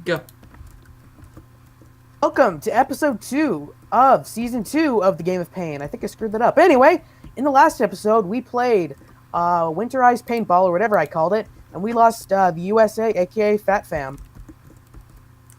Go. Welcome to episode 2 of season 2 of the Game of Pain. I think I screwed that up. Anyway, in the last episode, we played Winterized Paintball, or whatever I called it, and we lost the USA, aka Fat Fam.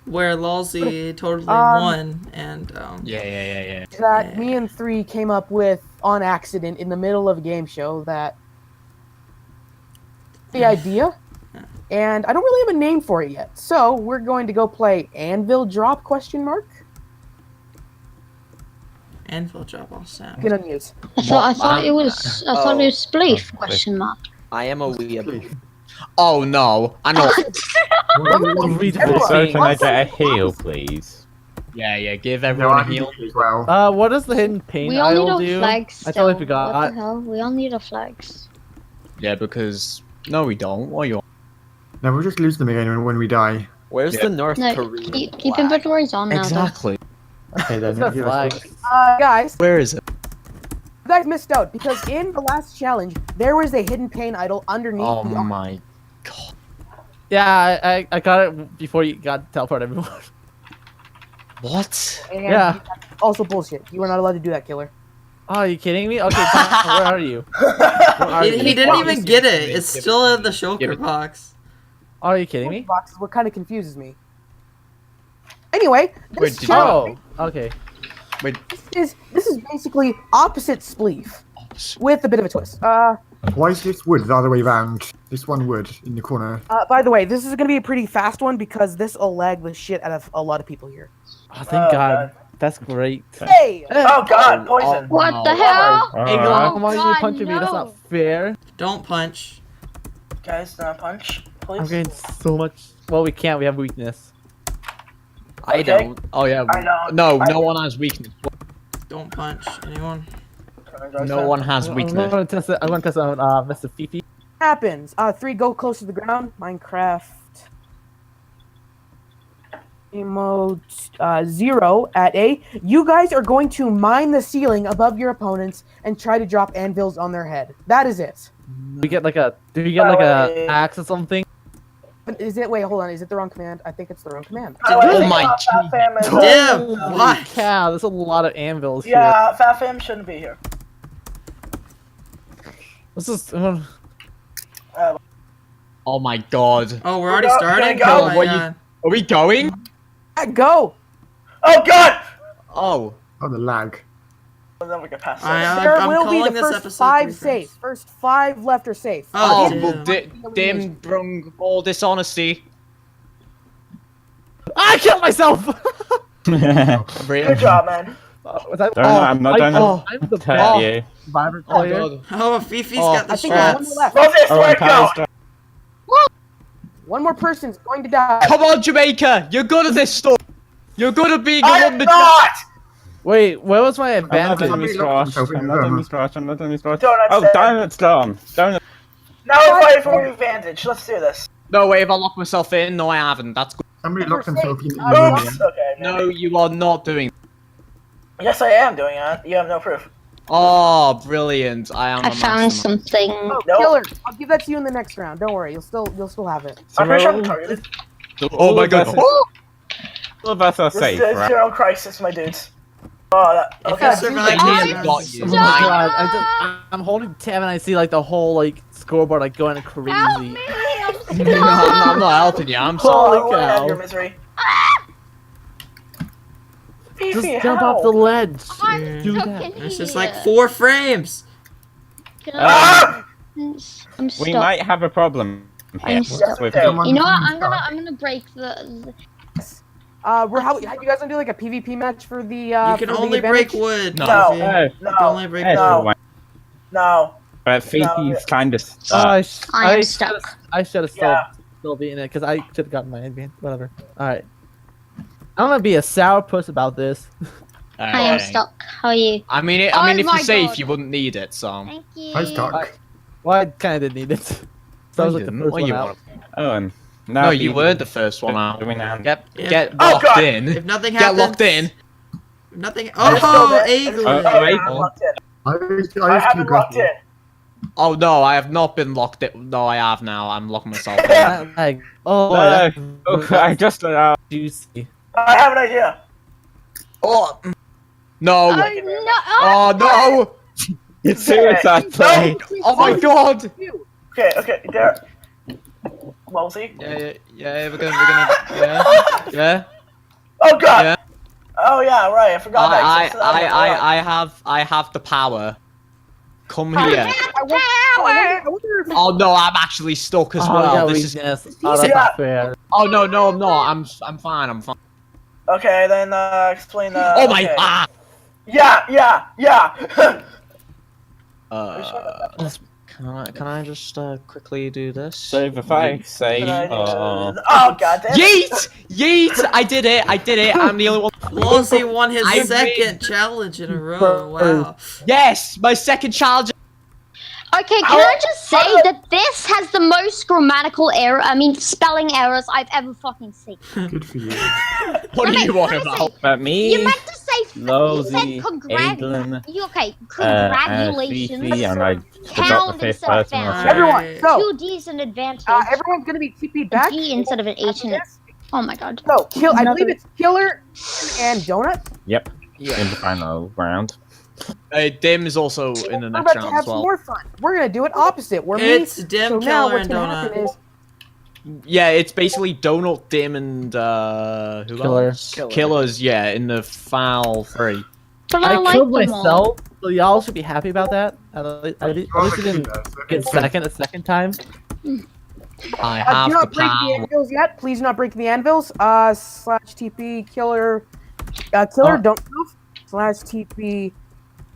Where Lalsey totally won, and Yeah. That me and 3 came up with on accident in the middle of a game show that the idea, and I don't really have a name for it yet. So we're going to go play Anvil Drop ? Anvil drop all sound. Get unmute. I thought it was spleef ? I am a weeaboo. Oh no, I know. So can I get a heal, please? Yeah, give everyone a heal. Well. What does the hidden pain We all idol need do? our flags. I totally still. forgot. What the hell? We all need our flags. Yeah, because no, we don't. What are you? No, we'll just lose them again when we die. Where's the North No, Korean? keep inventories on now. Exactly. Okay, then. It's got give us flags. Guys, Where is it? you guys missed out because in the last challenge there was a hidden pain idol underneath Oh the my god. Yeah, I got it before you got teleported everyone. What? and Yeah. also bullshit. You were not allowed to do that, killer. Oh, are you kidding me? Okay, where are you? Where are He you? didn't even get it. It's still in the shulker box. Oh, are you kidding me? Box is what kind of confuses me. Anyway, this Wait, did you- challenge Okay. this is basically opposite spleef with a bit of a twist. Why is this wood the other way round? This one wood in the corner. By the way, this is going to be a pretty fast one because this will lag the shit out of a lot of people here. Oh, thank God. That's great. Hey! Oh god, poison! What the hell? Hey, Glom, why are you God, punching me? That's no. not fair. Don't punch. Guys, not punch, please. I'm getting so much. Well, we can't. We have weakness. I Okay. don't. Oh yeah. I don't. No I- one has weakness. Don't punch anyone. No one has I'm weakness. gonna test it. I'm gonna test it on Mr. Fifi. Happens. 3 go close to the ground. Minecraft. Emote 0 at A. You guys are going to mine the ceiling above your opponents and try to drop anvils on their head. That is it. We get like a. Do we get like a axe or something? Is it? Wait, hold on. Is it the wrong command? I think it's the wrong command. Oh my Fat Fam is, Damn! Holy What? cow! There's a lot of anvils here. yeah, Fat Fam shouldn't be here. This is. Oh my god. Oh, we're already Go, starting? go, Oh my what you- god. Are we going? Go! Oh god! Oh. Oh, the lag. Well, then we can pass There I'm will be calling the this first episode 5 3 safe. frames. First 5 left are safe. Oh, Oh, well, dim brung all dishonesty. I killed myself. Good job, man. Was that? I'm not doing I'm the Tell best you. survivor Oh player. god. Oh, Fifi's Oh, got the I think there's one strats. more left. Moses, Oh, where and go? Tyler's One more person's going to die. Come on, Jamaica! You're good at this stuff! You're good at being I a am wonder not! Wait, where was my I'm not advantage? doing me splash. I'm not doing me splash. I'm not doing me splash. Donut Oh, stand. donut storm. Donut. Now we're fighting for advantage. Let's do this. No, wait, if I lock myself in, no I haven't. That's good. Somebody locked himself in. Oops! Okay, No, you are not doing. Yes, I am doing it. You have no proof. Oh, brilliant! I am. I a found maximum. something. Oh, Nope. Killer, I'll give that to you in the next round. Don't worry, you'll still have it. I'm pretty sure I'm targeted. Oh my god! All of us are This safe, is right? zero crisis, my dudes. Oh, that, If okay. you survive, I you got you. Oh my god, I'm holding tab and I see like the whole like scoreboard like going Help crazy. me! No, I'm not helping you. I'm sorry. Holy Oh, I have cow. your misery. Just Fifi, jump how? off the ledge. I'm Do stuck that. in It's just here. like 4 frames. Ah! I'm We stuck. might have a problem I'm here. stuck. With Okay. You know what? I'm gonna break the. How you guys gonna do like a PvP match for the? You can for the only advantage? break wood. No. No. Fifi. Oh, You can only break wood. No. No. but Fifi's kind of Oh, stuck. I am I stuck. should have Yeah. still beaten it because I should have gotten my advantage. Whatever. All right. I'm gonna be a sour puss about this. I am Alright. stuck. How are you? I mean, if Oh you're my safe, God. you wouldn't need it. So. Thank you. I stuck. Well, I kind of did need it. So I was like the didn't. first Well, one you out. Oh, and now No, you Fifi- were the first one out. Doing that. Get Yeah. get Oh, locked God. in. If nothing Get happens. locked in. If nothing. I just Oh, filled it. Eagle. Oh, Oh, wait. I'm locked in. I I was too haven't locked aggressive. in. Oh no, I have not been locked in. No, I have now. I'm locking myself in. Like, oh, No. that's I just juicy. I have an idea. Oh no! no. Oh no! it's suicide play. Oh my god! Okay, there. Mosey. Yeah. We're gonna. Yeah. Oh god. Yeah. Oh yeah, right. I forgot that. I have the power. Come here. I wonder if Oh, Oh no, I'm actually stuck as Oh, well. yeah, This is. weakness. Oh, that's Yeah. not fair. Oh no, I'm not. I'm fine. I'm fine. Okay, then explain. Oh my. Okay. Ah. Yeah. Can I just quickly do this? Save the face. Save. Oh god damn. Yeet! I did it. I'm the only one. Lozzie won his I second challenge in a row. Wow. Yes, my second challenge. Okay, can I just say that this has the most spelling errors I've ever fucking seen. Good for you. What do you want honestly, about? But me, You meant to say Lozzie, you said Aidan, congratulations. Fifi, and I forgot the Pound fifth instead of person. pound. was everyone. Alright. So, 2 D's an advantage. everyone's gonna be TP back. G instead of an H in it. Oh my god. So, I believe it's Killer and Donut. Yep. In the final round. Dim is also in the We're next about to round have as some well. more fun. We're gonna do it opposite. We're It's me. Dim, So now Killer, what's and gonna happen Donut. is Yeah, it's basically Donut, Dim, and who Killer. else? Killers, yeah, in the final 3. But I I like killed them all. myself, so y'all should be happy about that. At least you didn't get It's second a second time. I do have the not break the power. anvils yet. Please do not break the anvils. Slash TP Killer. Oh. Killer, don't move. Slash TP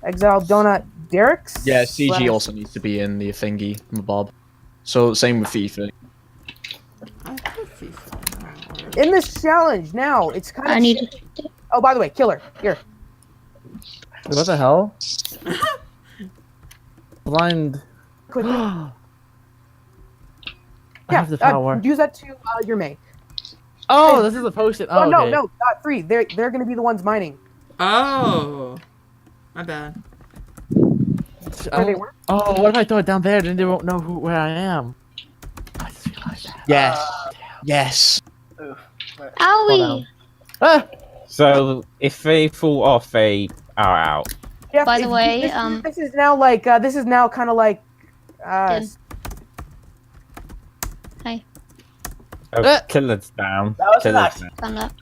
Exile Donut Derek's. Yeah, CG slash- also needs to be in the thingy, Bob. So same with FIFA. I put FIFA. In this challenge now, it's kind of. I need Oh, by the way, Killer, here. Wait, what the hell? Blind. Quickly. I Yeah, have the power. use that to your May. Oh, this is a potion. Oh, Oh, no, okay. no, not 3. They're gonna be the ones mining. Oh. My bad. Where they were. Oh, what if I throw it down there? Then they won't know where I am. I just realized that. Yes. Owie! Ah! So if they fall off, they are out. Yeah, By the way, this is now like this is now kind of like Dim. Hey, Oh, Killer's down. That was an Killer's accident. down. stand up.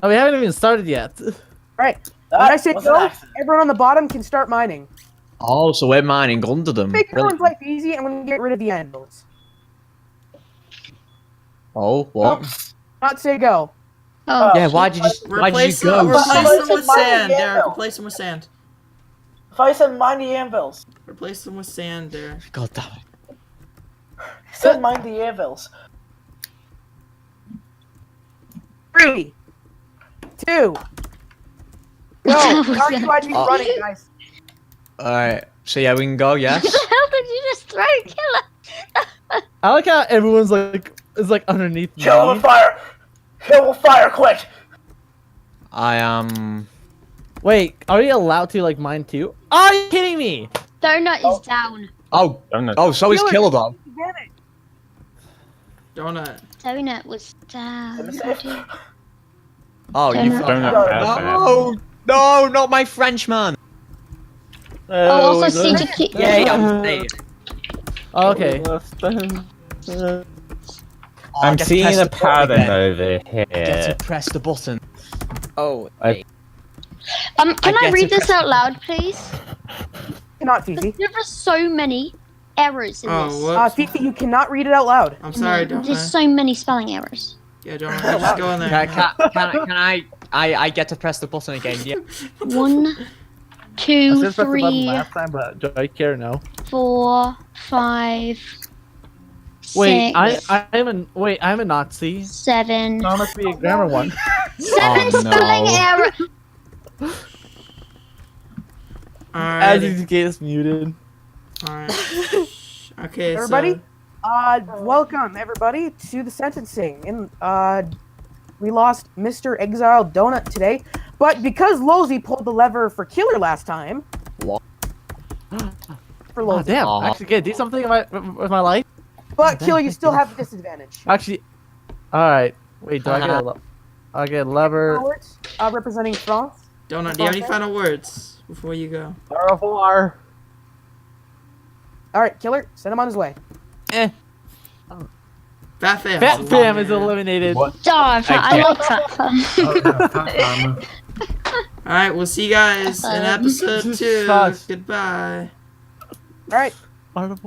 No, we haven't even started yet. right. That When I say was an go, accident. everyone on the bottom can start mining. Oh, so we're mining under them. Make everyone's Brilliant. life easy, and we're gonna get rid of the anvils. Oh, what? Not say go. Oh, Yeah, why'd you go? Replace them with sand, Derek. Replace them with sand. If I said mind the anvils. Replace them with sand, Derek. God damn it. I said mind the anvils. 3, 2, go. Not glad you running, guys. Alright, so yeah, we can go, yes? What the hell did you just throw, Killer? I like how everyone's like is like underneath me. Kill with fire. Kill with fire, quick. I am... Wait, are you allowed to like mine too? Are you kidding me? Donut is down. Oh, Donut. oh, so is Killer though. Donut. Donut was down. Am I safe? Oh, you... Donut. Donut has it. No! No, not my Frenchman! Oh, also CG. Yeah, I'm safe. Oh, okay. Oh, I I'm get to seeing press a the button pattern again. over Get to here. press the button. Oh, I- Can I I get read to this press- out loud, please? Not Fifi. There are so many errors in Oh, this. whoops. Fifi, you cannot read it out loud. I'm sorry, There's Donut. so many spelling errors. Yeah, Donut. Just go in there. Can I get to press the button again? Yeah. 1, I 2, should have pressed the button 3, last time, but do I care now? 4, 5, 6, Wait, I'm a Nazi. 7. No, I must be a grammar one. 7 Oh, spelling no. error. As Alright. he gets muted. Alright. Okay, Everybody? so... Welcome everybody to the sentencing. And we lost Mr. Exile Donut today, but because Lozzie pulled the lever for Killer last time, What? for for Oh loads. damn! Aw. Actually, can I do something with my life? But damn, Killer, you thank still you. have the disadvantage. Actually, all right. Wait, do I get I get lever. Forwards, representing France. Donut, do you have any final words before you go? Au revoir. All right, Killer, send him on his way. Eh. Fat Fam. Fat Fam is eliminated. What? Oh, I like that. Oh, yeah, fat Alright, we'll see you guys in episode Jesus 2. Christ. Goodbye. All right. Au revoir.